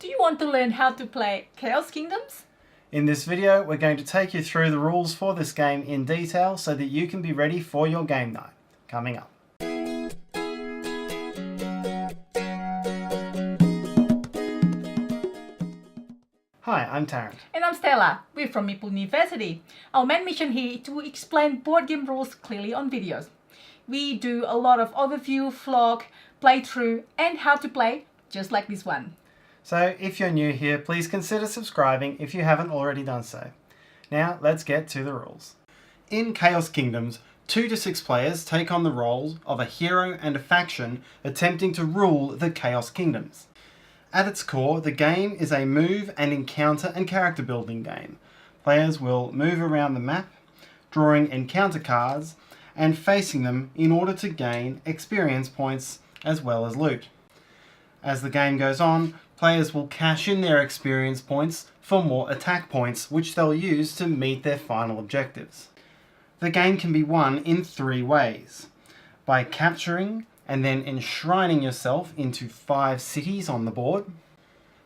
Do you want to learn how to play Chaos Kingdoms? In this video, we're going to take you through the rules for this game in detail so that you can be ready for your game night. Coming up. Hi, I'm Tarrant. And I'm Stella. We're from Meeple University. Our main mission here is to explain board game rules clearly on videos. We do a lot of overview, vlog, playthrough, and how to play, just like this one. So if you're new here, please consider subscribing if you haven't already done so. Now let's get to the rules. In Chaos Kingdoms, 2 to 6 players take on the roles of a hero and a faction attempting to rule the Chaos Kingdoms. At its core, the game is a move and encounter and character building game. Players will move around the map, drawing encounter cards and facing them in order to gain experience points as well as loot. As the game goes on, players will cash in their experience points for more attack points, which they'll use to meet their final objectives. The game can be won in 3 ways: by capturing and then enshrining yourself into 5 cities on the board,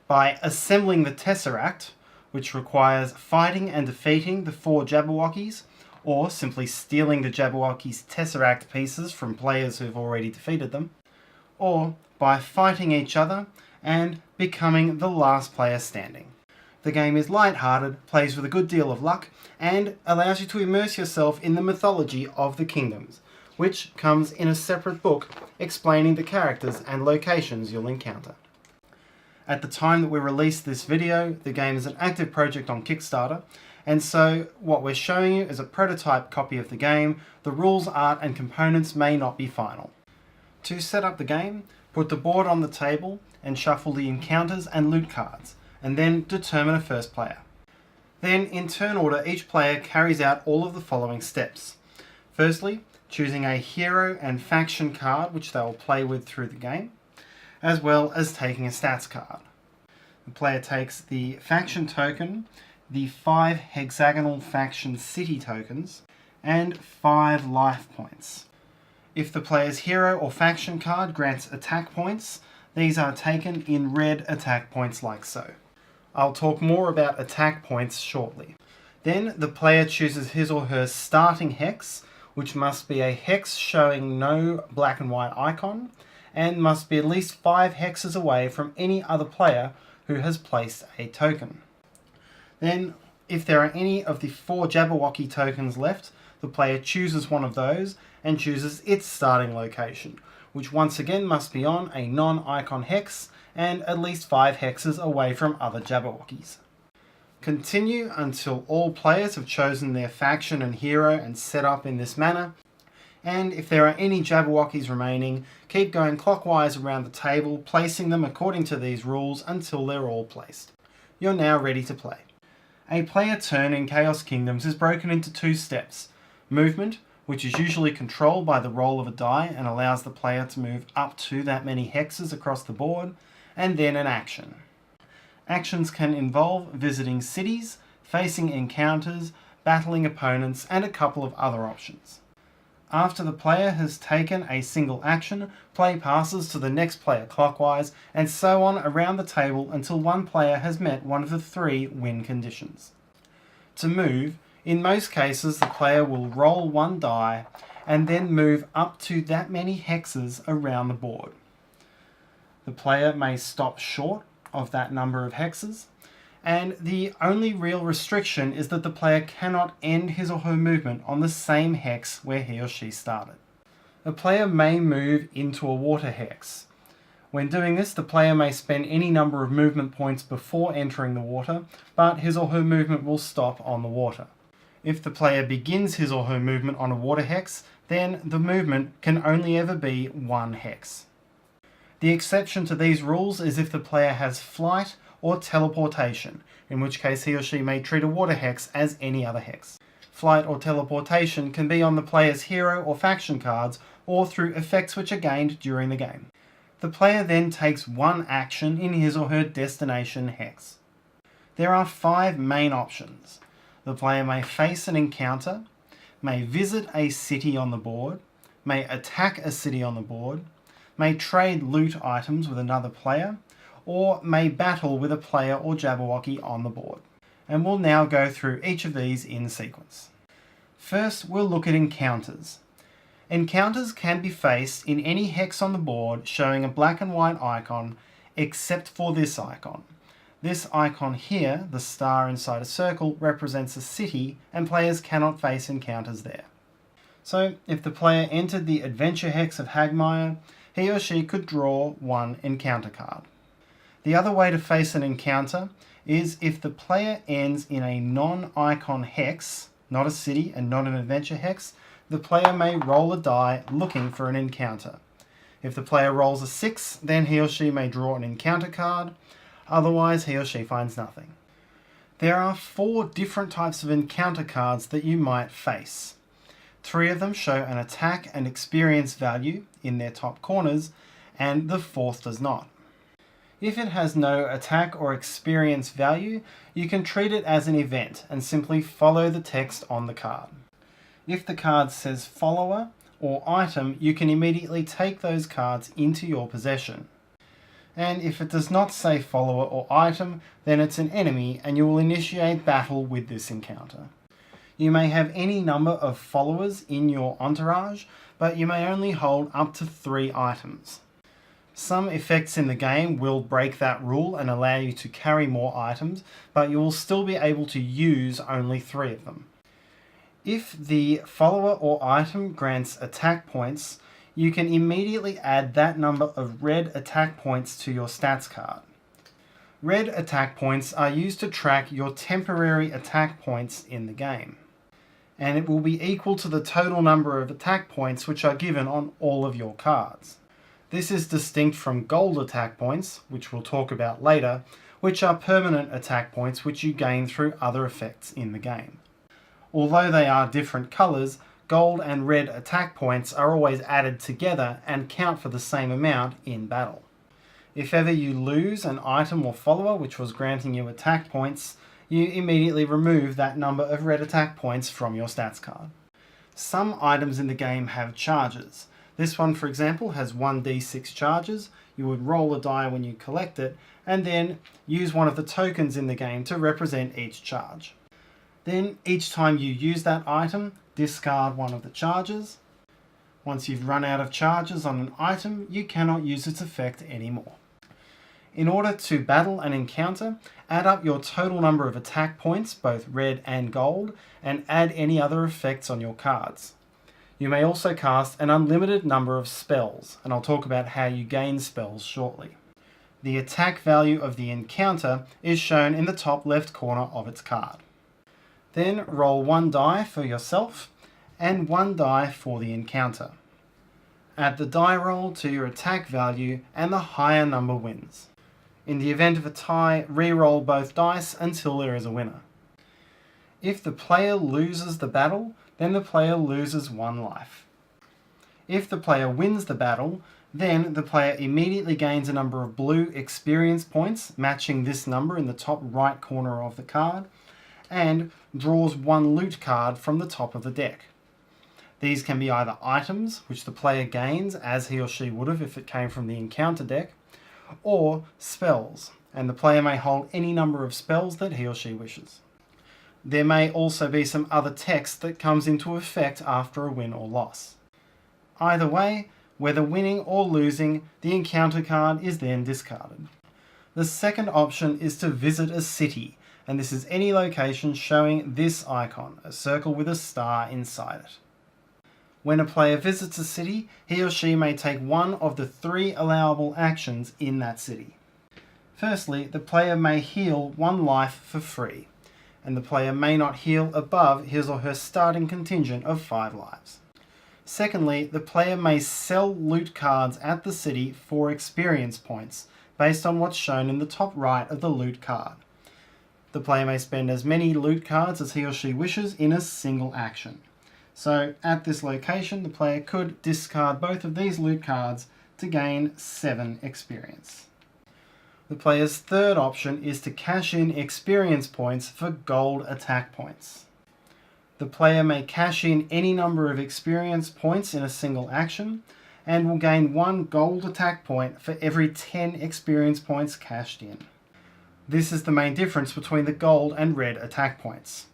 by assembling the Tesseract, which requires fighting and defeating the 4 Jabberwockies, or simply stealing the Jabberwockies' Tesseract pieces from players who've already defeated them, or by fighting each other and becoming the last player standing. The game is light-hearted, plays with a good deal of luck, and allows you to immerse yourself in the mythology of the kingdoms, which comes in a separate book explaining the characters and locations you'll encounter. At the time that we released this video, the game is an active project on Kickstarter, and so what we're showing you is a prototype copy of the game. The rules, art, and components may not be final. To set up the game, put the board on the table and shuffle the encounters and loot cards, and then determine a first player. Then, in turn order, each player carries out all of the following steps. Firstly, choosing a hero and faction card which they will play with through the game, as well as taking a stats card. The player takes the faction token, the 5 hexagonal faction city tokens, and 5 life points. If the player's hero or faction card grants attack points, these are taken in red attack points like so. I'll talk more about attack points shortly. Then the player chooses his or her starting hex, which must be a hex showing no black and white icon, and must be at least 5 hexes away from any other player who has placed a token. Then, if there are any of the 4 Jabberwocky tokens left, the player chooses one of those and chooses its starting location, which once again must be on a non-icon hex and at least 5 hexes away from other Jabberwockies. Continue until all players have chosen their faction and hero and set up in this manner, and if there are any Jabberwockies remaining, keep going clockwise around the table, placing them according to these rules until they're all placed. You're now ready to play. A player turn in Chaos Kingdoms is broken into 2 steps: movement, which is usually controlled by the roll of a die and allows the player to move up to that many hexes across the board, and then an action. Actions can involve visiting cities, facing encounters, battling opponents, and a couple of other options. After the player has taken a single action, play passes to the next player clockwise, and so on around the table until one player has met one of the 3 win conditions. To move, in most cases the player will roll 1 die and then move up to that many hexes around the board. The player may stop short of that number of hexes, and the only real restriction is that the player cannot end his or her movement on the same hex where he or she started. A player may move into a water hex. When doing this, the player may spend any number of movement points before entering the water, but his or her movement will stop on the water. If the player begins his or her movement on a water hex, then the movement can only ever be 1 hex. The exception to these rules is if the player has flight or teleportation, in which case he or she may treat a water hex as any other hex. Flight or teleportation can be on the player's hero or faction cards or through effects which are gained during the game. The player then takes 1 action in his or her destination hex. There are 5 main options. The player may face an encounter, may visit a city on the board, may attack a city on the board, may trade loot items with another player, or may battle with a player or Jabberwocky on the board. And we'll now go through each of these in sequence. First, we'll look at encounters. Encounters can be faced in any hex on the board showing a black and white icon, except for this icon. This icon here, the star inside a circle, represents a city, and players cannot face encounters there. So, if the player entered the adventure hex of Hagmire, he or she could draw one encounter card. The other way to face an encounter is if the player ends in a non-icon hex, not a city and not an adventure hex, the player may roll a die looking for an encounter. If the player rolls a 6, then he or she may draw an encounter card, otherwise he or she finds nothing. There are 4 different types of encounter cards that you might face. 3 of them show an attack and experience value in their top corners, and the 4th does not. If it has no attack or experience value, you can treat it as an event and simply follow the text on the card. If the card says follower or item, you can immediately take those cards into your possession. And if it does not say follower or item, then it's an enemy and you will initiate battle with this encounter. You may have any number of followers in your entourage, but you may only hold up to 3 items. Some effects in the game will break that rule and allow you to carry more items, but you will still be able to use only 3 of them. If the follower or item grants attack points, you can immediately add that number of red attack points to your stats card. Red attack points are used to track your temporary attack points in the game, and it will be equal to the total number of attack points which are given on all of your cards. This is distinct from gold attack points, which we'll talk about later, which are permanent attack points which you gain through other effects in the game. Although they are different colours, gold and red attack points are always added together and count for the same amount in battle. If ever you lose an item or follower which was granting you attack points, you immediately remove that number of red attack points from your stats card. Some items in the game have charges. This one, for example, has 1d6 charges. You would roll a die when you collect it, and then use one of the tokens in the game to represent each charge. Then, each time you use that item, discard one of the charges. Once you've run out of charges on an item, you cannot use its effect anymore. In order to battle an encounter, add up your total number of attack points, both red and gold, and add any other effects on your cards. You may also cast an unlimited number of spells, and I'll talk about how you gain spells shortly. The attack value of the encounter is shown in the top left corner of its card. Then roll 1 die for yourself and 1 die for the encounter. Add the die roll to your attack value and the higher number wins. In the event of a tie, re-roll both dice until there is a winner. If the player loses the battle, then the player loses 1 life. If the player wins the battle, then the player immediately gains a number of blue experience points, matching this number in the top right corner of the card, and draws 1 loot card from the top of the deck. These can be either items, which the player gains as he or she would have if it came from the encounter deck, or spells, and the player may hold any number of spells that he or she wishes. There may also be some other text that comes into effect after a win or loss. Either way, whether winning or losing, the encounter card is then discarded. The second option is to visit a city, and this is any location showing this icon, a circle with a star inside it. When a player visits a city, he or she may take one of the 3 allowable actions in that city. Firstly, the player may heal 1 life for free, and the player may not heal above his or her starting contingent of 5 lives. Secondly, the player may sell loot cards at the city for experience points, based on what's shown in the top right of the loot card. The player may spend as many loot cards as he or she wishes in a single action. So, at this location, the player could discard both of these loot cards to gain 7 experience. The player's third option is to cash in experience points for gold attack points. The player may cash in any number of experience points in a single action, and will gain 1 gold attack point for every 10 experience points cashed in. This is the main difference between the gold and red attack points.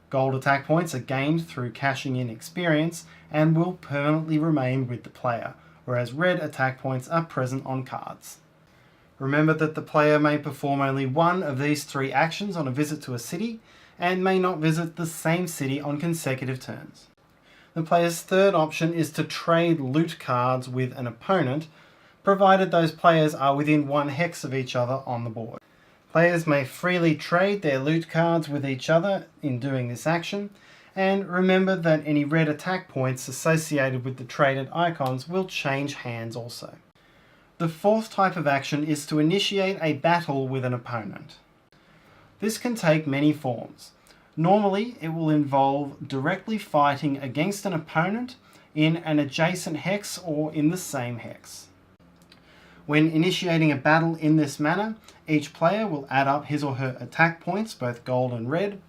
Gold attack points are gained through cashing in experience and will permanently remain with the player, whereas red attack points are present on cards. Remember that the player may perform only one of these 3 actions on a visit to a city, and may not visit the same city on consecutive turns. The player's third option is to trade loot cards with an opponent, provided those players are within 1 hex of each other on the board. Players may freely trade their loot cards with each other in doing this action, and remember that any red attack points associated with the traded icons will change hands also. The fourth type of action is to initiate a battle with an opponent. This can take many forms. Normally, it will involve directly fighting against an opponent in an adjacent hex or in the same hex. When initiating a battle in this manner, each player will add up his or her attack points, both gold and red,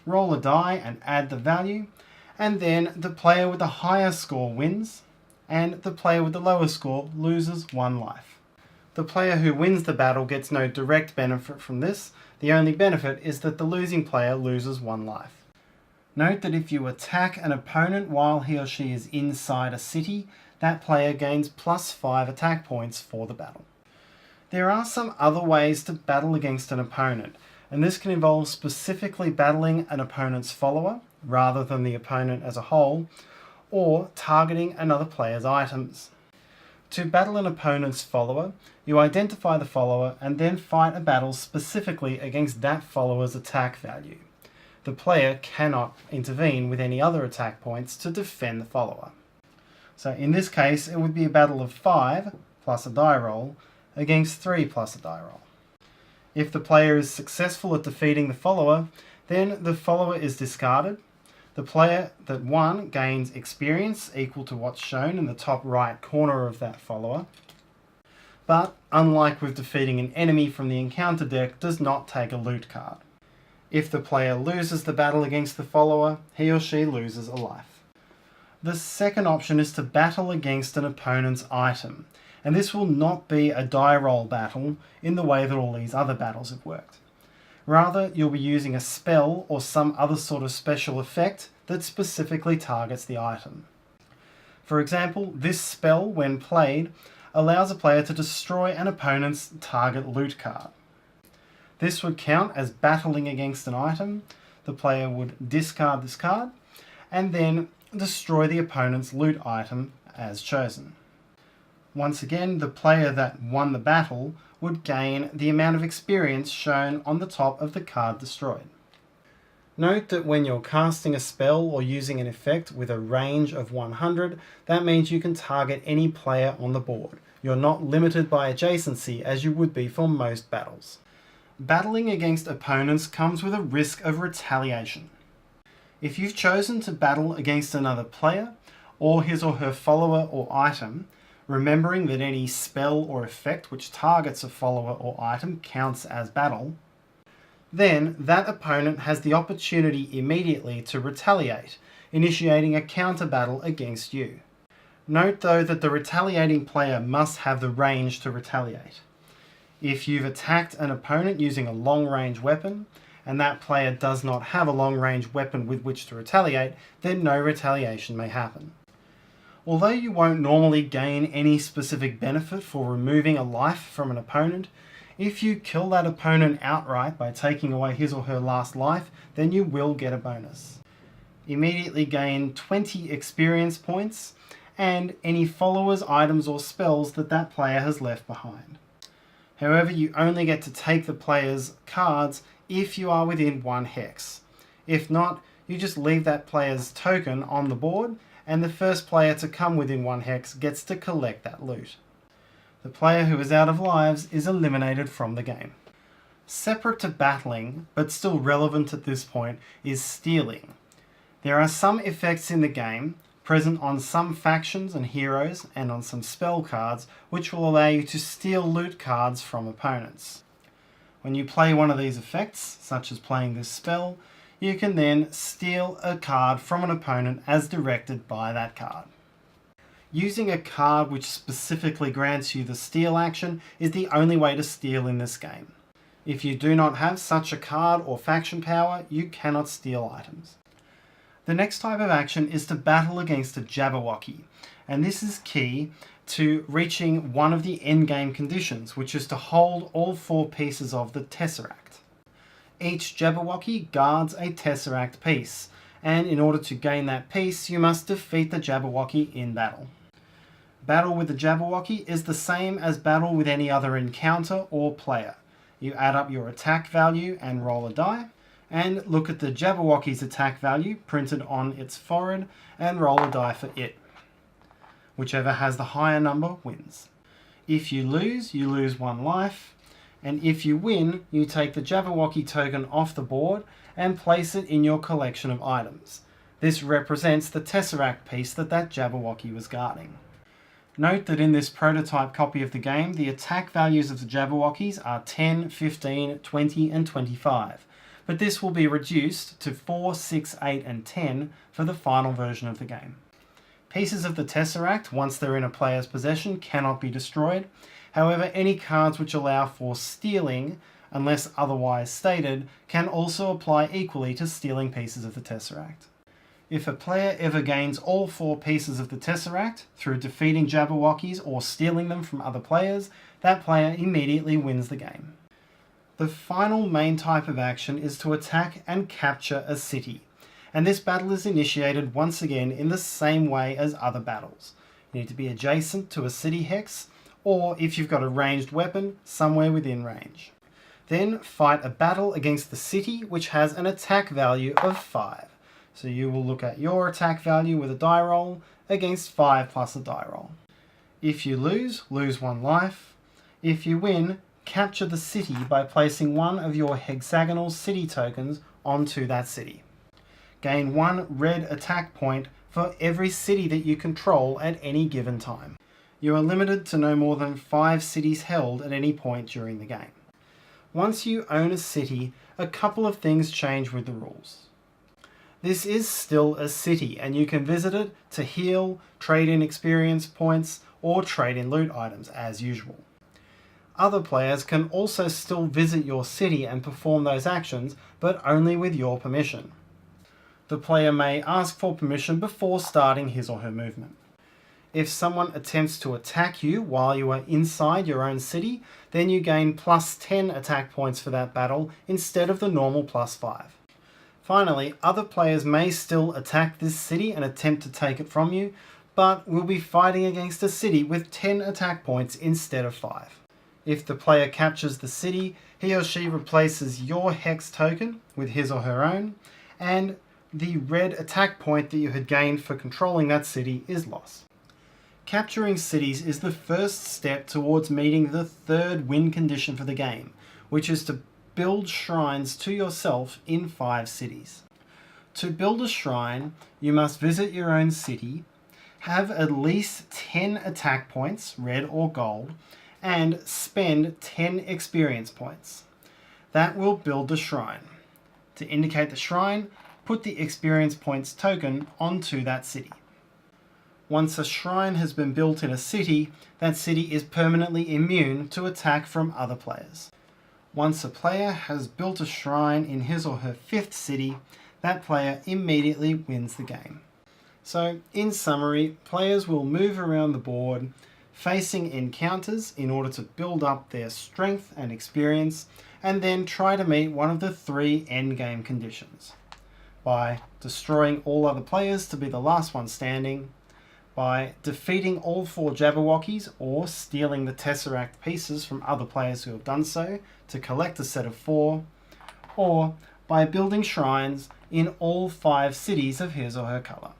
roll a die and add the value, and then the player with the higher score wins, and the player with the lower score loses 1 life. The player who wins the battle gets no direct benefit from this. The only benefit is that the losing player loses 1 life. Note that if you attack an opponent while he or she is inside a city, that player gains +5 attack points for the battle. There are some other ways to battle against an opponent, and this can involve specifically battling an opponent's follower, rather than the opponent as a whole, or targeting another player's items. To battle an opponent's follower, you identify the follower and then fight a battle specifically against that follower's attack value. The player cannot intervene with any other attack points to defend the follower. So in this case, it would be a battle of 5 plus a die roll against 3 plus a die roll. If the player is successful at defeating the follower, then the follower is discarded. The player that won gains experience equal to what's shown in the top right corner of that follower, but unlike with defeating an enemy from the encounter deck, does not take a loot card. If the player loses the battle against the follower, he or she loses a life. The second option is to battle against an opponent's item, and this will not be a die roll battle in the way that all these other battles have worked. Rather, you'll be using a spell or some other sort of special effect that specifically targets the item. For example, this spell, when played, allows a player to destroy an opponent's target loot card. This would count as battling against an item. The player would discard this card and then destroy the opponent's loot item as chosen. Once again, the player that won the battle would gain the amount of experience shown on the top of the card destroyed. Note that when you're casting a spell or using an effect with a range of 100, that means you can target any player on the board. You're not limited by adjacency as you would be for most battles. Battling against opponents comes with a risk of retaliation. If you've chosen to battle against another player, or his or her follower or item, remembering that any spell or effect which targets a follower or item counts as battle, then that opponent has the opportunity immediately to retaliate, initiating a counter battle against you. Note though that the retaliating player must have the range to retaliate. If you've attacked an opponent using a long-range weapon, and that player does not have a long-range weapon with which to retaliate, then no retaliation may happen. Although you won't normally gain any specific benefit for removing a life from an opponent, if you kill that opponent outright by taking away his or her last life, then you will get a bonus. Immediately gain 20 experience points and any followers, items or spells that that player has left behind. However, you only get to take the player's cards if you are within 1 hex. If not, you just leave that player's token on the board and the first player to come within 1 hex gets to collect that loot. The player who is out of lives is eliminated from the game. Separate to battling, but still relevant at this point, is stealing. There are some effects in the game, present on some factions and heroes and on some spell cards, which will allow you to steal loot cards from opponents. When you play one of these effects, such as playing this spell, you can then steal a card from an opponent as directed by that card. Using a card which specifically grants you the steal action is the only way to steal in this game. If you do not have such a card or faction power, you cannot steal items. The next type of action is to battle against a Jabberwocky, and this is key to reaching one of the endgame conditions, which is to hold all 4 pieces of the Tesseract. Each Jabberwocky guards a Tesseract piece, and in order to gain that piece, you must defeat the Jabberwocky in battle. Battle with the Jabberwocky is the same as battle with any other encounter or player. You add up your attack value and roll a die, and look at the Jabberwocky's attack value printed on its forehead and roll a die for it. Whichever has the higher number wins. If you lose 1 life, and if you win, you take the Jabberwocky token off the board and place it in your collection of items. This represents the Tesseract piece that Jabberwocky was guarding. Note that in this prototype copy of the game, the attack values of the Jabberwockies are 10, 15, 20 and 25, but this will be reduced to 4, 6, 8 and 10 for the final version of the game. Pieces of the Tesseract, once they're in a player's possession, cannot be destroyed. However, any cards which allow for stealing, unless otherwise stated, can also apply equally to stealing pieces of the Tesseract. If a player ever gains all 4 pieces of the Tesseract through defeating Jabberwockies or stealing them from other players, that player immediately wins the game. The final main type of action is to attack and capture a city. And this battle is initiated once again in the same way as other battles. You need to be adjacent to a city hex, or if you've got a ranged weapon, somewhere within range. Then fight a battle against the city which has an attack value of 5. So you will look at your attack value with a die roll against 5 plus a die roll. If you lose 1 life. If you win, capture the city by placing one of your hexagonal city tokens onto that city. Gain 1 red attack point for every city that you control at any given time. You are limited to no more than 5 cities held at any point during the game. Once you own a city, a couple of things change with the rules. This is still a city, and you can visit it to heal, trade in experience points, or trade in loot items as usual. Other players can also still visit your city and perform those actions, but only with your permission. The player may ask for permission before starting his or her movement. If someone attempts to attack you while you are inside your own city, then you gain plus 10 attack points for that battle instead of the normal plus 5. Finally, other players may still attack this city and attempt to take it from you, but will be fighting against a city with 10 attack points instead of 5. If the player captures the city, he or she replaces your hex token with his or her own, and the red attack point that you had gained for controlling that city is lost. Capturing cities is the first step towards meeting the 3rd win condition for the game, which is to build shrines to yourself in 5 cities. To build a shrine, you must visit your own city, have at least 10 attack points, red or gold, and spend 10 experience points. That will build the shrine. To indicate the shrine, put the experience points token onto that city. Once a shrine has been built in a city, that city is permanently immune to attack from other players. Once a player has built a shrine in his or her 5th city, that player immediately wins the game. So, in summary, players will move around the board facing encounters in order to build up their strength and experience, and then try to meet one of the 3 endgame conditions. By destroying all other players to be the last one standing, by defeating all 4 Jabberwockies or stealing the Tesseract pieces from other players who have done so to collect a set of 4, or by building shrines in all 5 cities of his or her colour.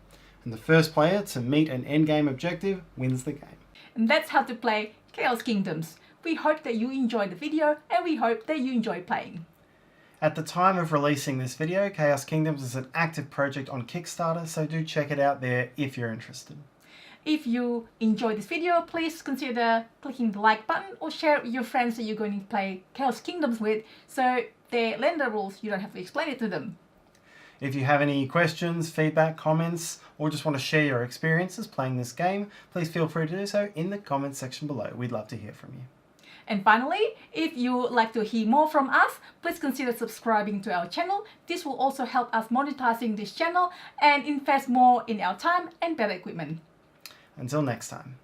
And the first player to meet an endgame objective wins the game. And that's how to play Chaos Kingdoms. We hope that you enjoyed the video, and we hope that you enjoy playing. At the time of releasing this video, Chaos Kingdoms is an active project on Kickstarter, so do check it out there if you're interested. If you enjoyed this video, please consider clicking the like button or share it with your friends that you're going to play Chaos Kingdoms with, so they learn the rules, you don't have to explain it to them. If you have any questions, feedback, comments, or just want to share your experiences playing this game, please feel free to do so in the comments section below. We'd love to hear from you. And finally, if you would like to hear more from us, please consider subscribing to our channel. This will also help us monetizing this channel and invest more in our time and better equipment. Until next time.